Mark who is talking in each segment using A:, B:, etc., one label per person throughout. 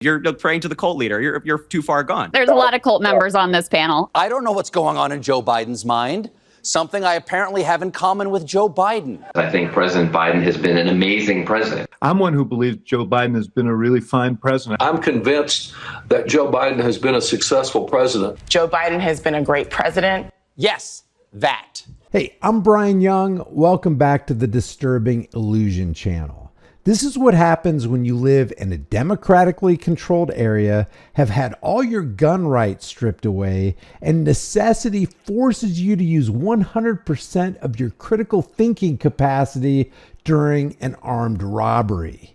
A: You're praying to the cult leader. You're too far gone.
B: There's a lot of cult members on this panel.
C: I don't know what's going on in Joe Biden's mind. Something I apparently have in common with Joe Biden.
D: I think President Biden has been an amazing president.
E: I'm one who believes Joe Biden has been a really fine president.
F: I'm convinced that Joe Biden has been a successful president.
G: Joe Biden has been a great president.
C: Yes, that.
H: Hey, I'm Brian Young. Welcome back to the Disturbing Illusion channel. This is what happens when you live in a democratically controlled area, have had all your gun rights stripped away, and necessity forces you to use 100% of your critical thinking capacity during an armed robbery.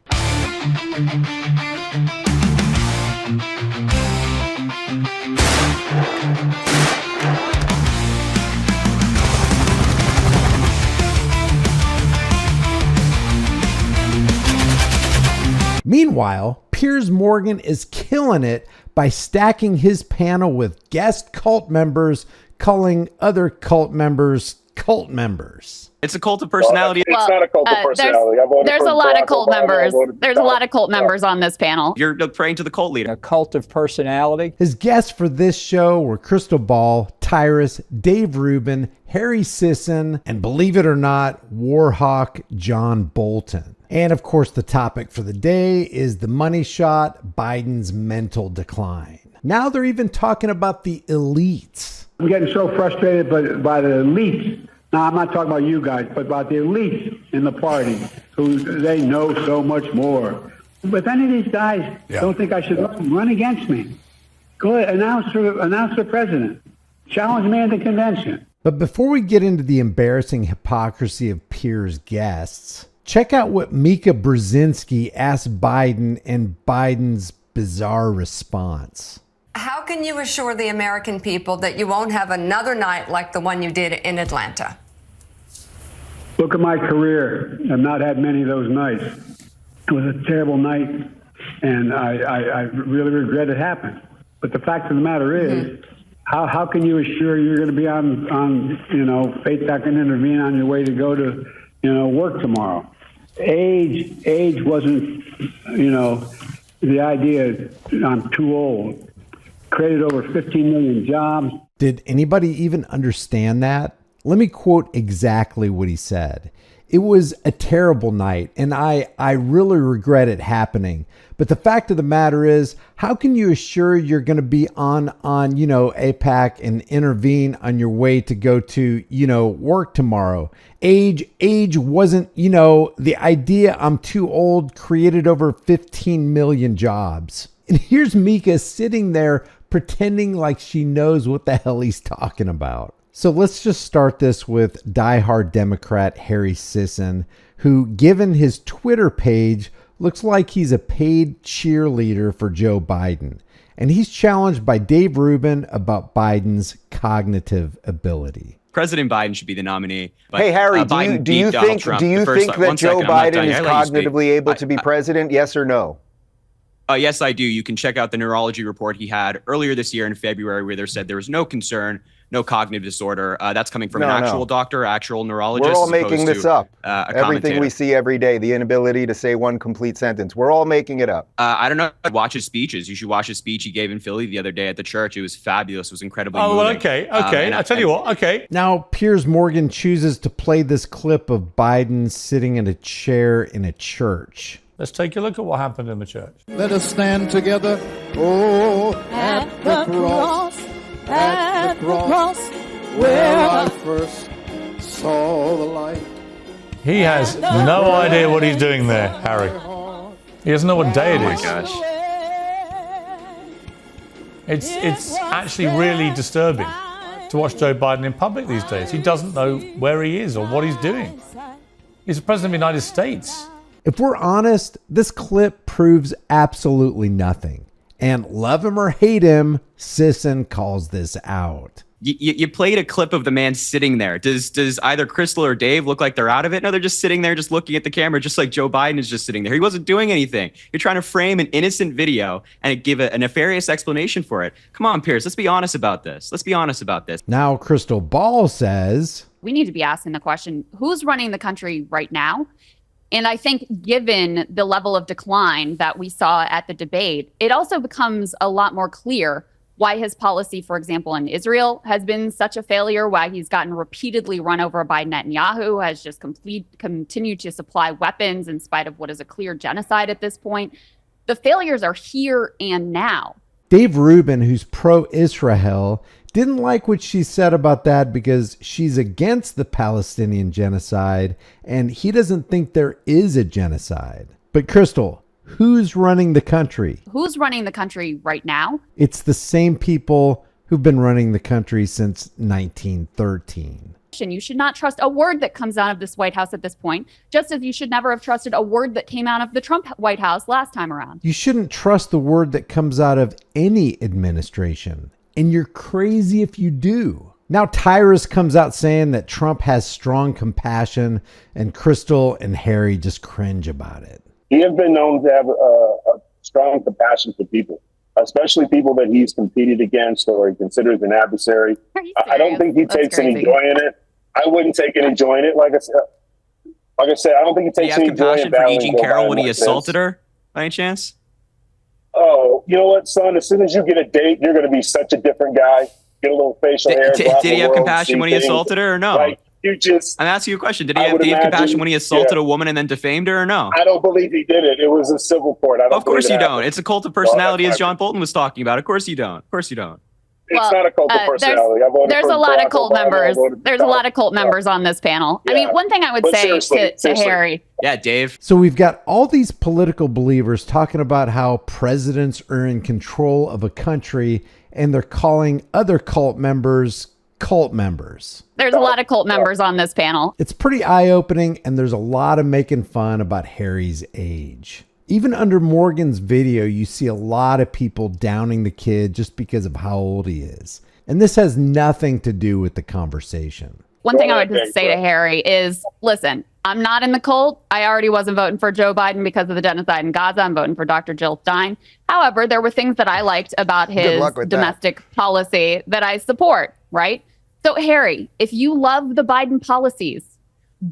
H: Meanwhile, Piers Morgan is killing it by stacking his panel with guest cult members, calling other cult members cult members.
A: It's a cult of personality.
I: It's not a cult of personality.
B: There's a lot of cult members. There's a lot of cult members on this panel.
A: You're praying to the cult leader.
J: A cult of personality.
H: His guests for this show were Crystal Ball, Tyrus, Dave Rubin, Harry Sisson, and believe it or not, Warhawk John Bolton. And of course, the topic for the day is the money shot, Biden's mental decline. Now they're even talking about the elites.
K: I'm getting so frustrated by the elites. Now, I'm not talking about you guys, but about the elites in the party who they know so much more. But if any of these guys don't think I should run against me, go ahead, announce for president. Challenge me at the convention.
H: But before we get into the embarrassing hypocrisy of Piers' guests, check out what Mika Brzezinski asked Biden and Biden's bizarre response.
L: How can you assure the American people that you won't have another night like the one you did in Atlanta?
K: Look at my career. I've not had many of those nights. It was a terrible night, and I really regret it happened. But the fact of the matter is, how can you assure you're going to be on faith that can intervene on your way to go to, work tomorrow? Age wasn't, the idea I'm too old. Created over 15 million jobs.
H: Did anybody even understand that? Let me quote exactly what he said. It was a terrible night, and I really regret it happening. But the fact of the matter is, how can you assure you're going to be on APAC and intervene on your way to go to, work tomorrow? Age wasn't, the idea I'm too old created over 15 million jobs. And here's Mika sitting there pretending like she knows what the hell he's talking about. So let's just start this with diehard Democrat Harry Sisson, who, given his Twitter page, looks like he's a paid cheerleader for Joe Biden. And he's challenged by Dave Rubin about Biden's cognitive ability.
A: President Biden should be the nominee. But,
J: hey, Harry, do you think that Joe Biden is cognitively able to be president? Yes or no?
A: Yes, I do. You can check out the neurology report he had earlier this year in February, where there said there was no concern, no cognitive disorder. That's coming from an actual doctor, actual neurologist.
J: We're all making this up. Everything we see every day, the inability to say one complete sentence. We're all making it up.
A: I don't know. Watch his speeches. You should watch his speech he gave in Philly the other day at the church. It was fabulous. It was incredibly moving.
M: Well, okay. I'll tell you what. Okay.
H: Now, Piers Morgan chooses to play this clip of Biden sitting in a chair in a church.
M: Let's take a look at what happened in the church.
N: Let us stand together, at the cross, at the cross, where I first saw the light.
M: He has no idea what he's doing there, Harry. He doesn't know what day it is.
A: Oh my
M: gosh. It's actually really disturbing to watch Joe Biden in public these days. He doesn't know where he is or what he's doing. He's the president of the United States.
H: If we're honest, this clip proves absolutely nothing. And love him or hate him, Sisson calls this out.
A: You played a clip of the man sitting there. Does either Crystal or Dave look like they're out of it? No, they're just sitting there just looking at the camera, just like Joe Biden is just sitting there. He wasn't doing anything. You're trying to frame an innocent video and give a nefarious explanation for it. Come on, Piers, let's be honest about this.
H: Now, Crystal Ball says,
B: we need to be asking the question, who's running the country right now? And I think given the level of decline that we saw at the debate, it also becomes a lot more clear why his policy, for example, in Israel has been such a failure, why he's gotten repeatedly run over by Netanyahu, has just continued to supply weapons in spite of what is a clear genocide at this point. The failures are here and now.
H: Dave Rubin, who's pro-Israel, didn't like what she said about that because she's against the Palestinian genocide and he doesn't think there is a genocide. But Crystal, who's running the country?
B: Who's running the country right now?
H: It's the same people who've been running the country since 1913.
B: You should not trust a word that comes out of this White House at this point, just as you should never have trusted a word that came out of the Trump White House last time around.
H: You shouldn't trust the word that comes out of any administration. And you're crazy if you do. Now Tyrus comes out saying that Trump has strong compassion, and Crystal and Harry just cringe about it.
I: He has been known to have a strong compassion for people, especially people that he's competed against or he considers an adversary. I don't think he takes any joy in it. I wouldn't take any joy in it. Like I said, I don't think he takes any joy in
A: compassion for
I: battling
A: Eugene Carroll when he assaulted her, by any chance?
I: Oh, you know what, son? As soon as you get a date, you're going to be such a different guy. Get a little facial hair.
A: Did he have compassion when he assaulted her or no?
I: Like, I'm
A: asking you a question. Did he have compassion when he assaulted a woman and then defamed her or no?
I: I don't believe he did it. It was a civil court.
A: Of course you don't. It's a cult of personality, as John Bolton was talking about. Of course you don't. Of course you don't.
I: It's not a cult of personality.
B: There's a lot of cult members. There's a lot of cult members on this panel. Yeah. I mean, one thing I would say to Harry.
A: Yeah, Dave.
H: So we've got all these political believers talking about how presidents are in control of a country, and they're calling other cult members cult members.
B: There's a lot of cult members on this panel.
H: It's pretty eye-opening, and there's a lot of making fun about Harry's age. Even under Morgan's video, you see a lot of people downing the kid just because of how old he is. And this has nothing to do with the conversation.
B: One thing I would just say to Harry is, listen, I'm not in the cult. I already wasn't voting for Joe Biden because of the genocide in Gaza. I'm voting for Dr. Jill Stein. However, there were things that I liked about his domestic policy that I support, right? So, Harry, if you love the Biden policies,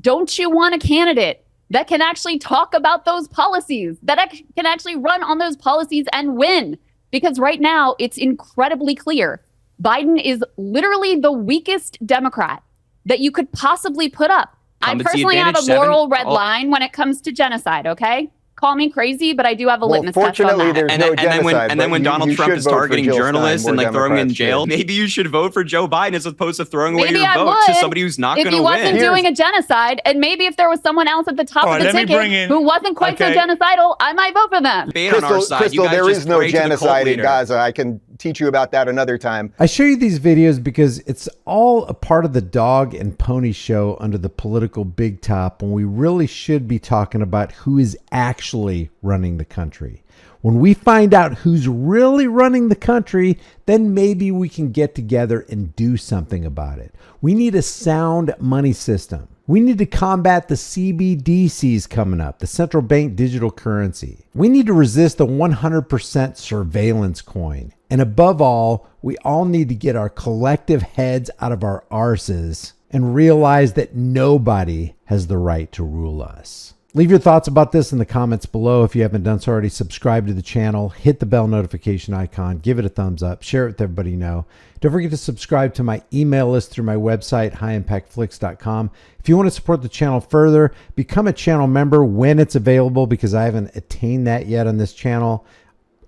B: don't you want a candidate that can actually talk about those policies, that can actually run on those policies and win? Because right now, it's incredibly clear. Biden is literally the weakest Democrat that you could possibly put up. I personally have a moral red line when it comes to genocide, okay? Call me crazy, but I do have a litmus test on that.
J: There's no genocide,
A: and then when Donald Trump is targeting journalists and like throwing them in jail, maybe you should vote for Joe Biden as opposed to throwing away your vote to somebody who's not going to win.
B: If he wasn't doing a genocide, and maybe if there was someone else at the top of the ticket who wasn't quite so genocidal, I might vote for them.
J: Crystal, there is no genocide in Gaza. I can teach you about that another time.
H: I show you these videos because it's all a part of the dog and pony show under the political big top, when we really should be talking about who is actually running the country. When we find out who's really running the country, then maybe we can get together and do something about it. We need a sound money system. We need to combat the CBDCs coming up, the central bank digital currency. We need to resist the 100% surveillance coin. And above all, we all need to get our collective heads out of our arses and realize that nobody has the right to rule us. Leave your thoughts about this in the comments below. If you haven't done so already, subscribe to the channel, hit the bell notification icon, give it a thumbs up, share it with everybody you know. Don't forget to subscribe to my email list through my website, highimpactflix.com. If you want to support the channel further, become a channel member when it's available, because I haven't attained that yet on this channel.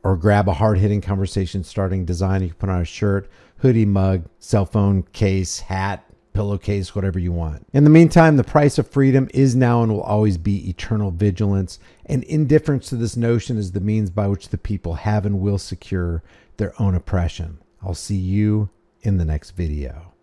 H: Or grab a hard-hitting conversation starting design you can put on a shirt, hoodie, mug, cell phone case, hat, pillowcase, whatever you want. In the meantime, the price of freedom is now and will always be eternal vigilance, and indifference to this notion is the means by which the people have and will secure their own oppression. I'll see you in the next video.